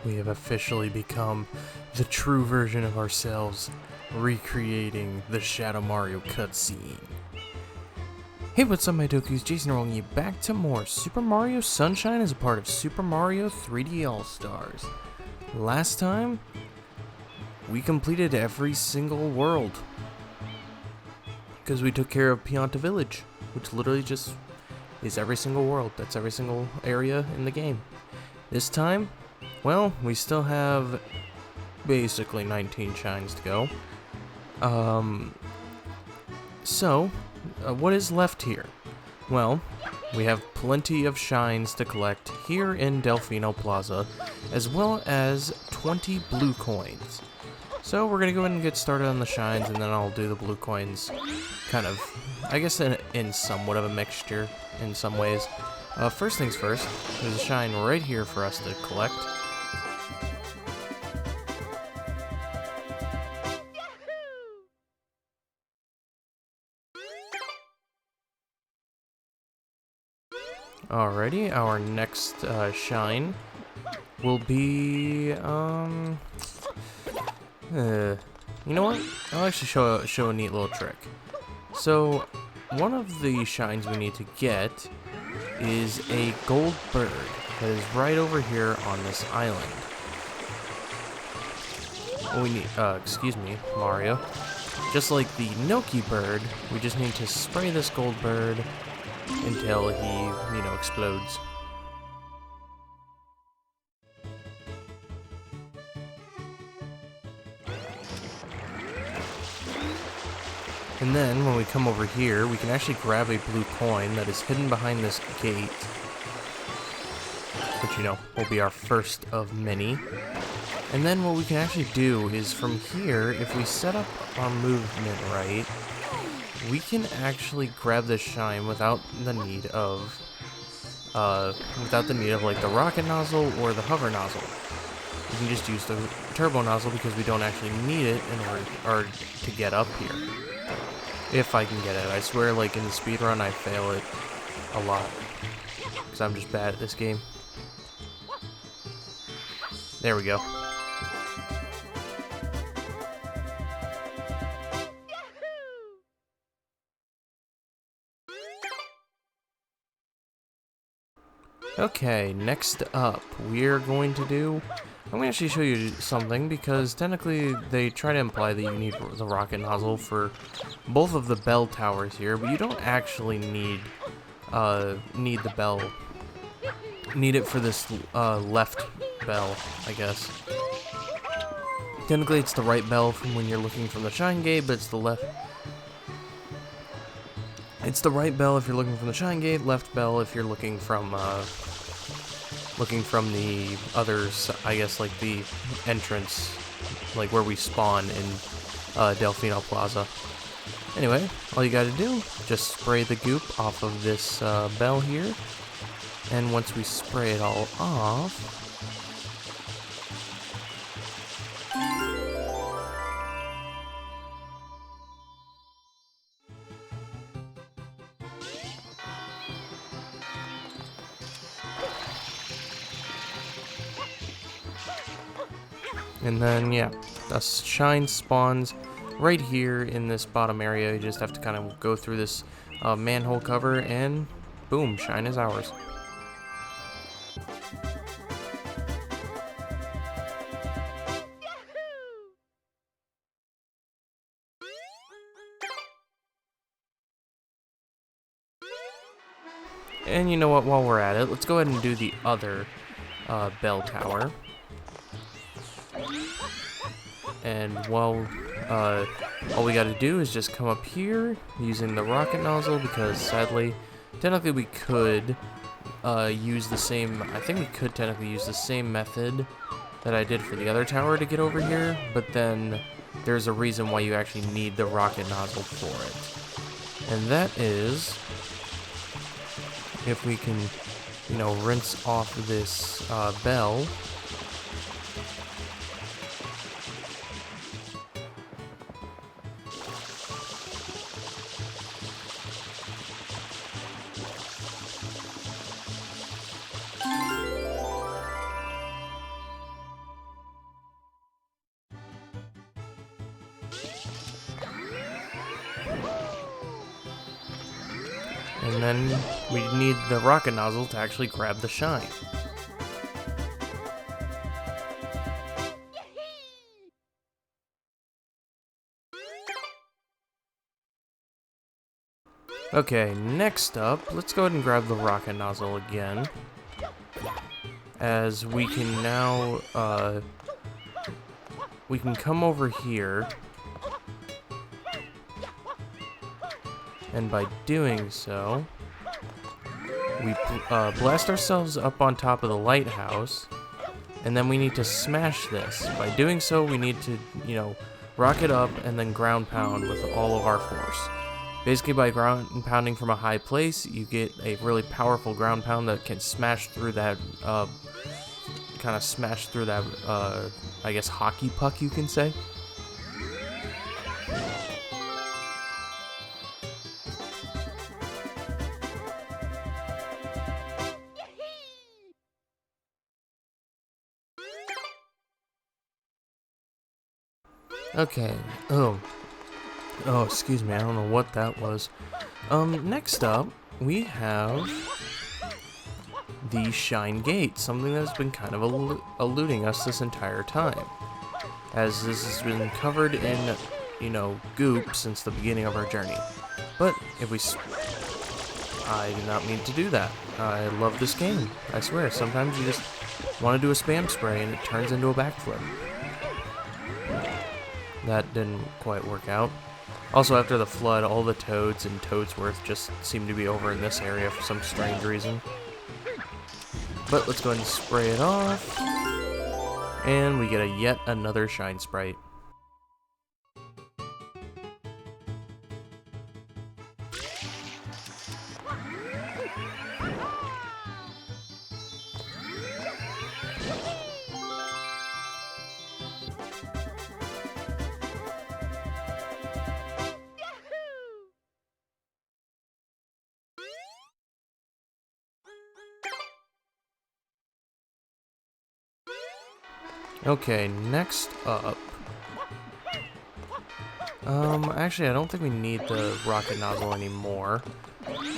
we have officially become the true version of ourselves, recreating the Shadow Mario cutscene. Hey, what's up my Dokus, Jason rolling you back to more Super Mario Sunshine as a part of Super Mario 3D All-Stars. Last time, we completed every single world, because we took care of Pianta Village, which literally just is every single world. That's every single area in the game. This time, well, we still have basically 19 shines to go. What is left here? Well, we have plenty of shines to collect here in Delfino Plaza, as well as 20 blue coins. So we're gonna go ahead and get started on the shines, and then I'll do the blue coins kind of, I guess, in somewhat of a mixture in some ways. First things first, there's a shine right here for us to collect. Alrighty, our next shine will be, you know what? I'll actually show a neat little trick. So, one of the shines we need to get is a gold bird that is right over here on this island. We need, excuse me, Mario. Just like the Noki bird, we just need to spray this gold bird until he, explodes. And then, when we come over here, we can actually grab a blue coin that is hidden behind this gate, which, will be our first of many. And then what we can actually do is, from here, if we set up our movement right, we can actually grab this shine without the need of, like, the rocket nozzle or the hover nozzle. We can just use the turbo nozzle because we don't actually need it in order to get up here. If I can get it. I swear, like, in the speedrun, I fail it a lot. Because I'm just bad at this game. There we go. Okay, next up, we're going to do... I'm going to actually show you something, because technically they try to imply that you need the rocket nozzle for both of the bell towers here, but you don't actually need the bell. Need it for this left bell, I guess. Technically it's the right bell from when you're looking from the shine gate, but it's the left... It's the right bell if you're looking from the shine gate, left bell if you're looking from the others, I guess, like the entrance, like where we spawn in Delfino Plaza. Anyway, all you gotta do, just spray the goop off of this bell here, and once we spray it all off, and then, yeah, the shine spawns right here in this bottom area. You just have to kind of go through this manhole cover, and boom, shine is ours. And you know what, while we're at it, let's go ahead and do the other bell tower. And while all we gotta do is just come up here using the rocket nozzle, because sadly, technically we could use the same, I think we could technically use the same method that I did for the other tower to get over here, but then there's a reason why you actually need the rocket nozzle for it. And that is, if we can, rinse off this bell. And then we need the rocket nozzle to actually grab the shine. Okay, next up, let's go ahead and grab the rocket nozzle again. As we can now, we can come over here. And by doing so, we blast ourselves up on top of the lighthouse. And then we need to smash this. By doing so, we need to, you know, rock it up and then ground pound with all of our force. Basically, by ground pounding from a high place, you get a really powerful ground pound that can smash through that, I guess, hockey puck, you can say. Okay, oh, excuse me, I don't know what that was. Next up, we have the Shine Gate, something that's been kind of eluding us this entire time. As this has been covered in, you know, goop since the beginning of our journey. But if we... I did not mean to do that. I love this game. I swear, sometimes you just want to do a spam spray and it turns into a backflip. That didn't quite work out. Also, after the flood, all the toads in Toadsworth just seem to be over in this area for some strange reason. But let's go ahead and spray it off. And we get yet another Shine Sprite. Okay, next up. Actually, I don't think we need the rocket nozzle anymore.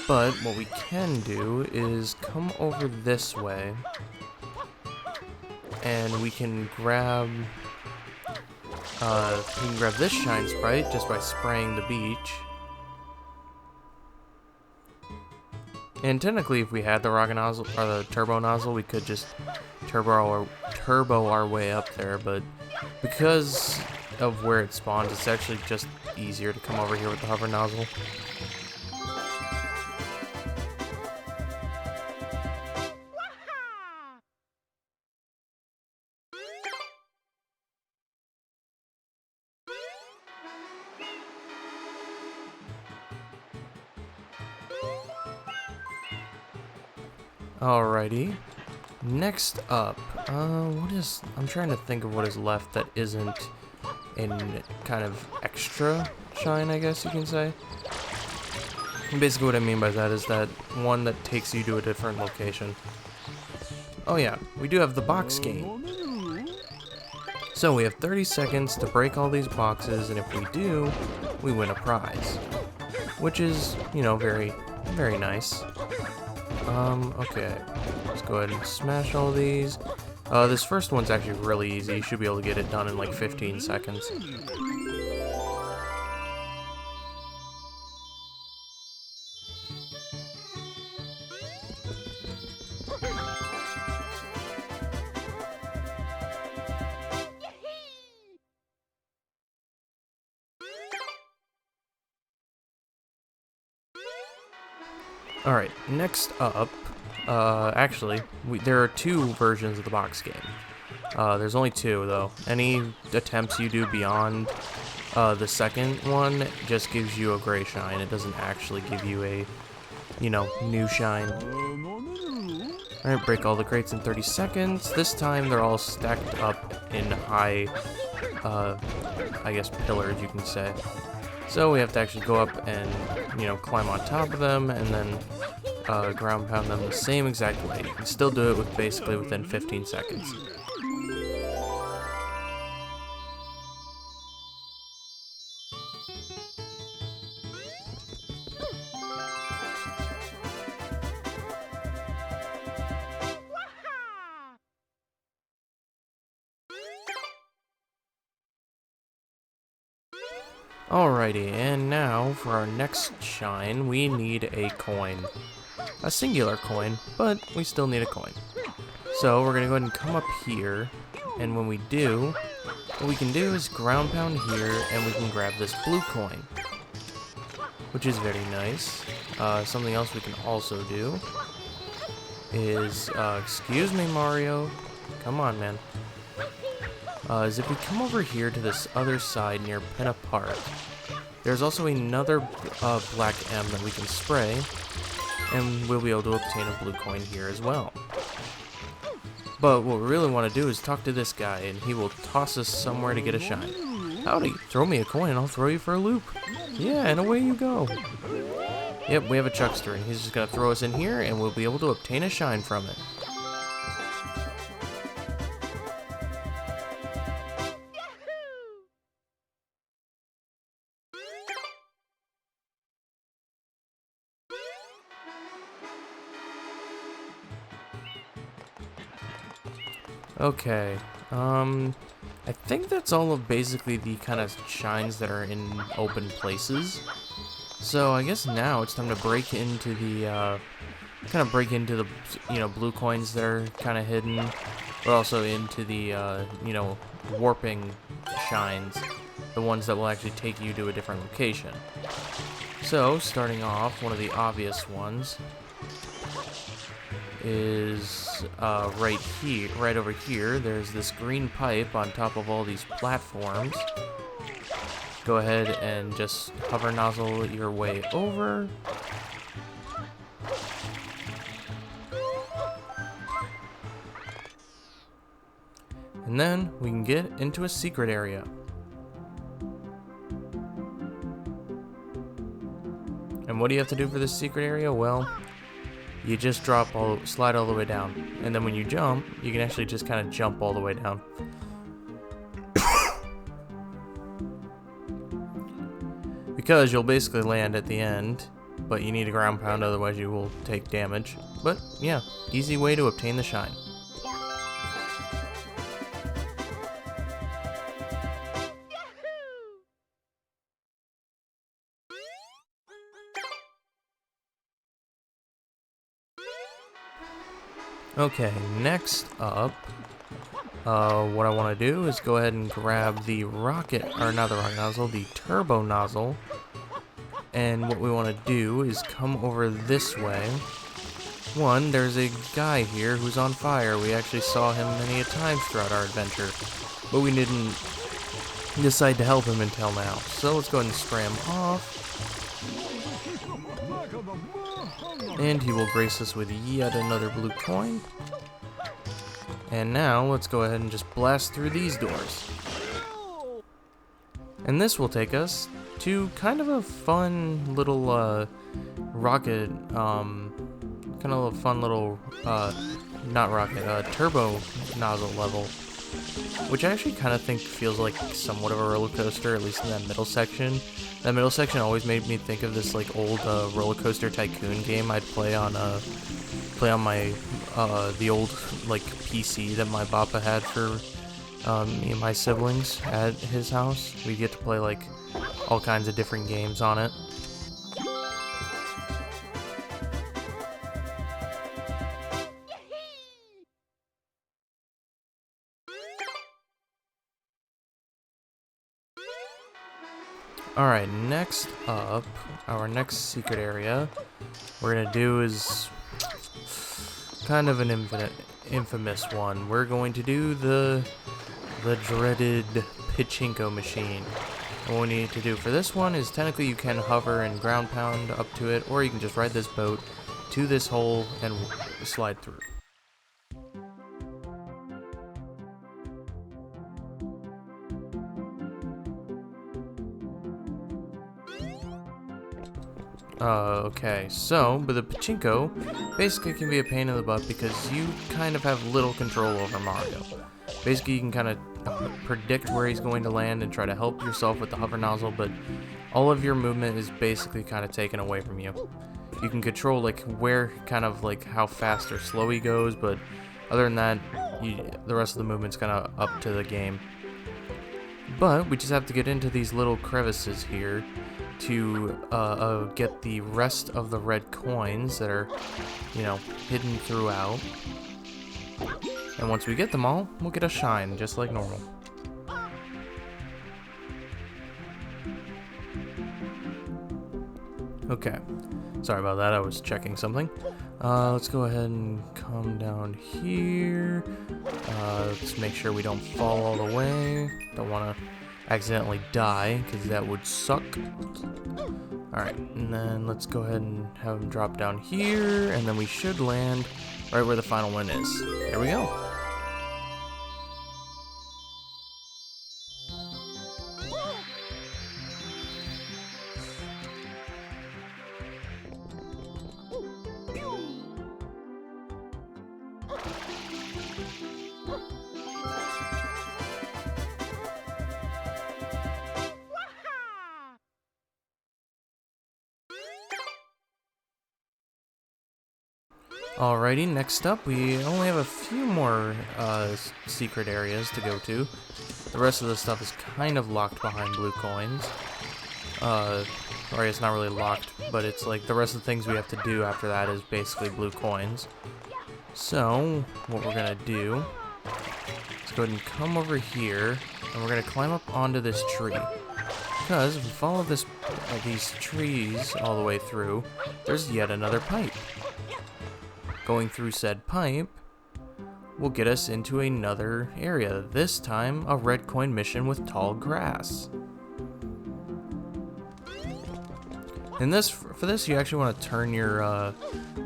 But what we can do is come over this way. And we can grab... this Shine Sprite just by spraying the beach. And technically, if we had the rocket nozzle, or the turbo nozzle, we could just turbo our way up there, but because of where it spawns, it's actually just easier to come over here with the hover nozzle. Alrighty. Next up, I'm trying to think of what is left that isn't in kind of extra shine, I guess you can say. And basically what I mean by that is that one that takes you to a different location. Oh yeah, we do have the box game. So we have 30 seconds to break all these boxes, and if we do, we win a prize. Which is, you know, very, very nice. Okay. Let's go ahead and smash all these. This first one's actually really easy. You should be able to get it done in like 15 seconds. Alright, next up, actually, there are two versions of the box game. There's only two, though. Any attempts you do beyond the second one just gives you a gray shine. It doesn't actually give you a, you know, new shine. Alright, break all the crates in 30 seconds. This time they're all stacked up in high, I guess, pillars, you can say. So we have to actually go up and, you know, climb on top of them and then ground pound them the same exact way. You can still do it with basically within 15 seconds. Alrighty, and now for our next shine, we need a coin. A singular coin, but we still need a coin. So we're gonna go ahead and come up here, and when we do, what we can do is ground pound here, and we can grab this blue coin, which is very nice. Something else we can also do is, excuse me, Mario, come on, man. Is if we come over here to this other side near Pinna Park, there's also another black M that we can spray, and we'll be able to obtain a blue coin here as well. But what we really want to do is talk to this guy, and he will toss us somewhere to get a shine. Howdy, throw me a coin and I'll throw you for a loop. Yeah, and away you go. Yep, we have a chuckster, and he's just going to throw us in here, and we'll be able to obtain a shine from it. Okay, I think that's all of basically the kind of shines that are in open places. So I guess now it's time to break into the, blue coins that are kind of hidden, but also into the, warping shines, the ones that will actually take you to a different location. So, starting off, one of the obvious ones is right over here. There's this green pipe on top of all these platforms. Go ahead and just hover nozzle your way over. And then we can get into a secret area. And what do you have to do for this secret area? Well, you just slide all the way down, and then when you jump, you can actually just kind of jump all the way down. Because you'll basically land at the end, but you need a ground pound, otherwise you will take damage. But yeah, easy way to obtain the shine. Okay, next up, what I want to do is go ahead and grab the the turbo nozzle, and what we want to do is come over this way. One, there's a guy here who's on fire. We actually saw him many a times throughout our adventure, but we didn't decide to help him until now. So let's go ahead and spray him off. And he will grace us with yet another blue coin. And now, let's go ahead and just blast through these doors. And this will take us to kind of a fun little, rocket, turbo nozzle level. Which I actually kind of think feels like somewhat of a roller coaster, at least in that middle section. That middle section always made me think of this like old roller coaster tycoon game I'd play on my the old like PC that my Papa had for me and my siblings at his house. We get to play like all kinds of different games on it. Alright, next up, our next secret area we're gonna do is kind of an infamous one. We're going to do the dreaded pachinko machine. And what we need to do for this one is technically you can hover and ground pound up to it, or you can just ride this boat to this hole and slide through. Okay, so, but the pachinko basically can be a pain in the butt because you kind of have little control over Mario. Basically, you can kind of predict where he's going to land and try to help yourself with the hover nozzle, but all of your movement is basically kind of taken away from you. You can control, like, where, kind of, like, how fast or slow he goes, but other than that, the rest of the movement's kind of up to the game. But we just have to get into these little crevices here to get the rest of the red coins that are, you know, hidden throughout. And once we get them all, we'll get a shine, just like normal. Okay. Sorry about that, I was checking something. Let's go ahead and come down here. Let's make sure we don't fall all the way. Don't want to accidentally die, because that would suck. Alright, and then let's go ahead and have them drop down here, and then we should land right where the final one is. There we go. Alrighty, next up, we only have a few more secret areas to go to. The rest of the stuff is kind of locked behind blue coins. Or it's not really locked, but it's like the rest of the things we have to do after that is basically blue coins. So, what we're gonna do is go ahead and come over here, and we're gonna climb up onto this tree. Because if we follow these trees all the way through, there's yet another pipe. Going through said pipe will get us into another area, this time a red coin mission with tall grass. And for this you actually want to turn your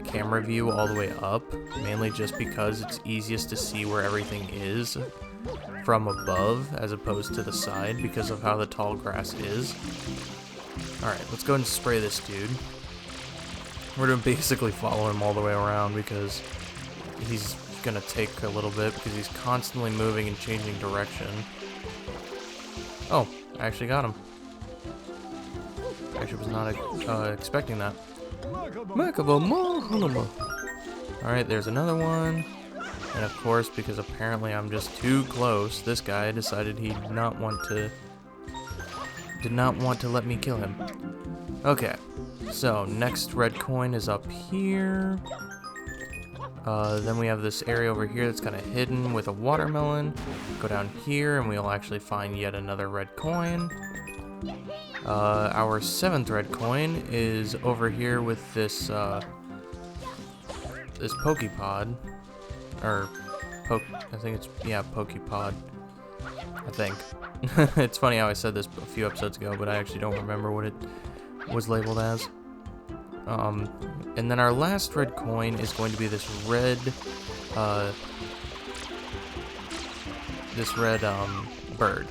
camera view all the way up, mainly just because it's easiest to see where everything is from above as opposed to the side because of how the tall grass is. Alright, let's go ahead and spray this dude. We're gonna basically follow him all the way around because he's gonna take a little bit because he's constantly moving and changing direction. Oh, I actually got him. Actually was not expecting that. Alright, there's another one. And of course, because apparently I'm just too close, this guy decided he did not want to let me kill him. Okay. So, next red coin is up here. Then we have this area over here that's kind of hidden with a watermelon. Go down here and we'll actually find yet another red coin. Our 7th red coin is over here with this, this Pokepod. Or, I think it's, yeah, Pokepod. I think. It's funny how I said this a few episodes ago, but I actually don't remember what it was labeled as. And then our last red coin is going to be this red bird.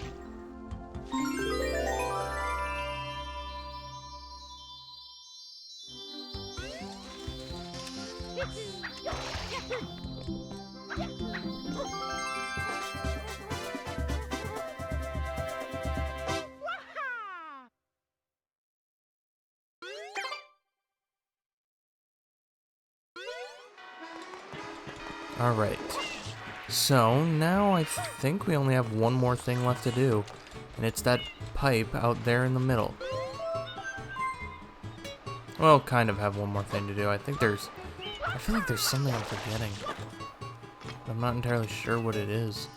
Alright, so now I think we only have one more thing left to do, and it's that pipe out there in the middle. Well, kind of have one more thing to do. I feel like there's something I'm forgetting. I'm not entirely sure what it is.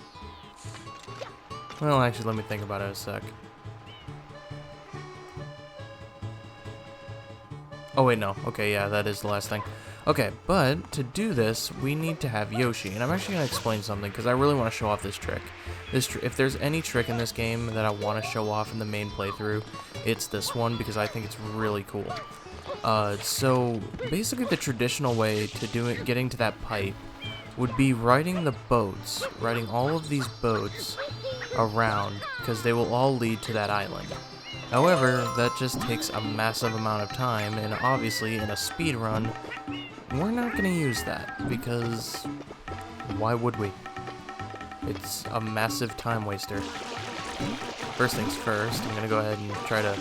Well, actually, let me think about it a sec. Oh wait, no. Okay, yeah, that is the last thing. Okay, but to do this, we need to have Yoshi, and I'm actually going to explain something, because I really want to show off this trick. If there's any trick in this game that I want to show off in the main playthrough, it's this one, because I think it's really cool. So, basically the traditional way to getting to that pipe would be riding all of these boats around, because they will all lead to that island. However, that just takes a massive amount of time, and obviously in a speed run, we're not going to use that, because why would we? It's a massive time waster. First things first, I'm going to go ahead and try to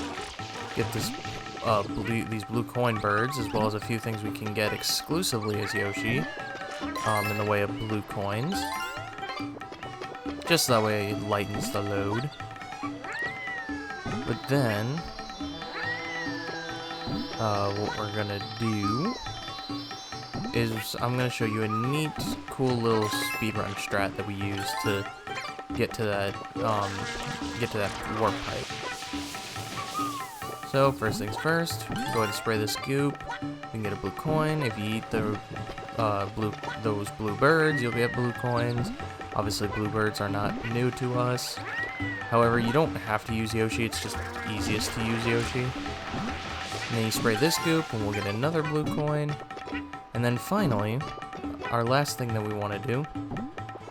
get these blue coin birds, as well as a few things we can get exclusively as Yoshi, in the way of blue coins. Just that way it lightens the load. But then, what we're gonna do is I'm gonna show you a neat, cool little speedrun strat that we use to get to that warp pipe. So first things first, go ahead and spray this goop. You can get a blue coin. If you eat the those blue birds, you'll get blue coins. Obviously, blue birds are not new to us. However, you don't have to use Yoshi. It's just easiest to use Yoshi. And then you spray this goop, and we'll get another blue coin. And then finally, our last thing that we want to do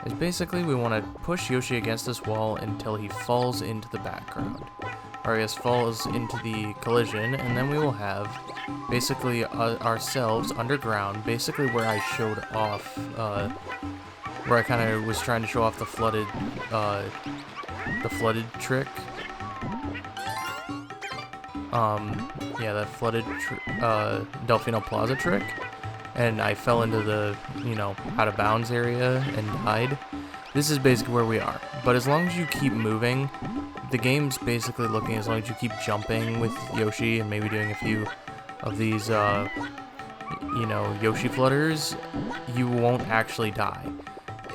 is basically we want to push Yoshi against this wall until he falls into the background. Or I guess falls into the collision, and then we will have basically ourselves underground, basically where I showed off, where I kind of was trying to show off the flooded trick. Yeah, that flooded Delfino Plaza trick. And I fell into the, out of bounds area and died. This is basically where we are. But as long as you keep moving, the game's basically looking, as long as you keep jumping with Yoshi and maybe doing a few of these, Yoshi flutters, you won't actually die.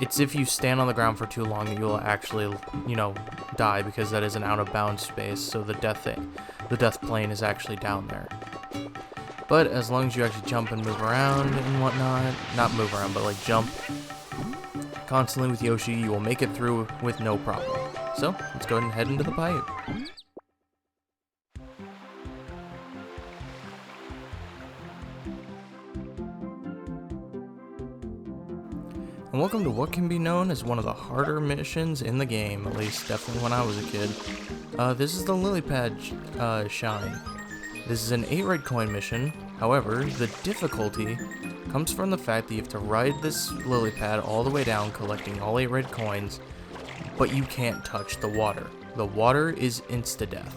It's if you stand on the ground for too long that you'll actually, die, because that is an out-of-bounds space, so the death plane is actually down there. But as long as you actually jump and move around and whatnot, not move around, but like jump constantly with Yoshi, you will make it through with no problem. So, let's go ahead and head into the pipe. And welcome to what can be known as one of the harder missions in the game, at least definitely when I was a kid. This is the lily pad shine. This is an 8 red coin mission. However, the difficulty comes from the fact that you have to ride this lily pad all the way down, collecting all 8 red coins, but you can't touch the water. The water is insta-death.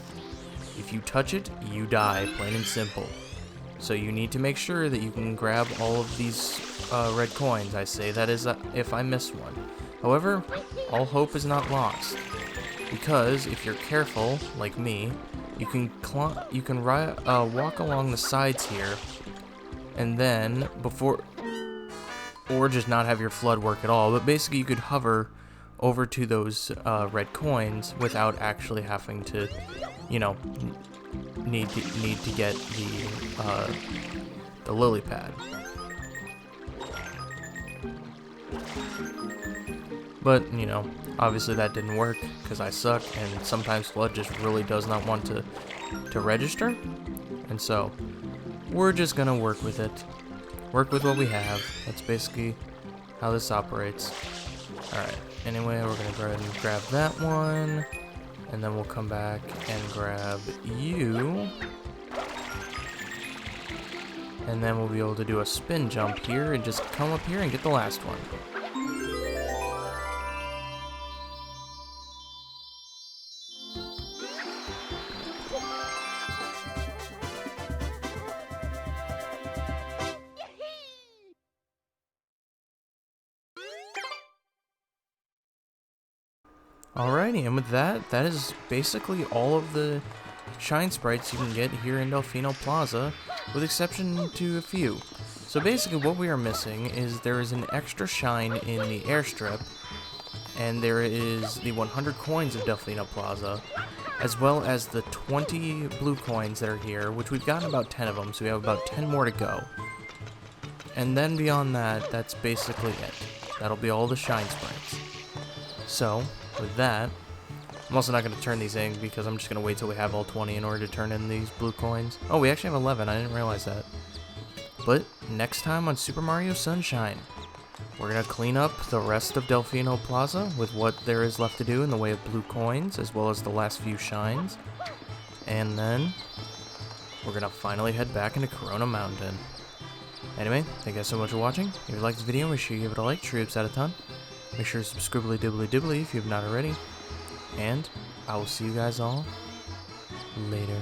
If you touch it, you die, plain and simple. So you need to make sure that you can grab all of these red coins. I say that as if I miss one. However, all hope is not lost, because if you're careful, like me, you can walk along the sides here, and then or just not have your flood work at all. But basically, you could hover over to those red coins without actually having to, need to get the lily pad. But, obviously that didn't work because I suck, and sometimes flood just really does not want to register. And so, we're just gonna work with it. Work with what we have. That's basically how this operates. Alright, anyway, we're gonna go ahead and grab that one. And then we'll come back and grab you. And then we'll be able to do a spin jump here and just come up here and get the last one. Alrighty, and with that, that is basically all of the shine sprites you can get here in Delfino Plaza, with exception to a few. So basically what we are missing is there is an extra shine in the airstrip, and there is the 100 coins of Delfino Plaza, as well as the 20 blue coins that are here, which we've gotten about 10 of them, so we have about 10 more to go. And then beyond that, that's basically it. That'll be all the shine sprites. So, with that, I'm also not going to turn these in because I'm just going to wait till we have all 20 in order to turn in these blue coins. Oh, we actually have 11. I didn't realize that. But next time on Super Mario Sunshine, we're going to clean up the rest of Delfino Plaza with what there is left to do in the way of blue coins, as well as the last few shines. And then we're going to finally head back into Corona Mountain. Anyway, thank you guys so much for watching. If you liked this video, make sure you give it a like. Sure helps out a ton. Make sure to subscribe dibbly if you have not already. And I will see you guys all later.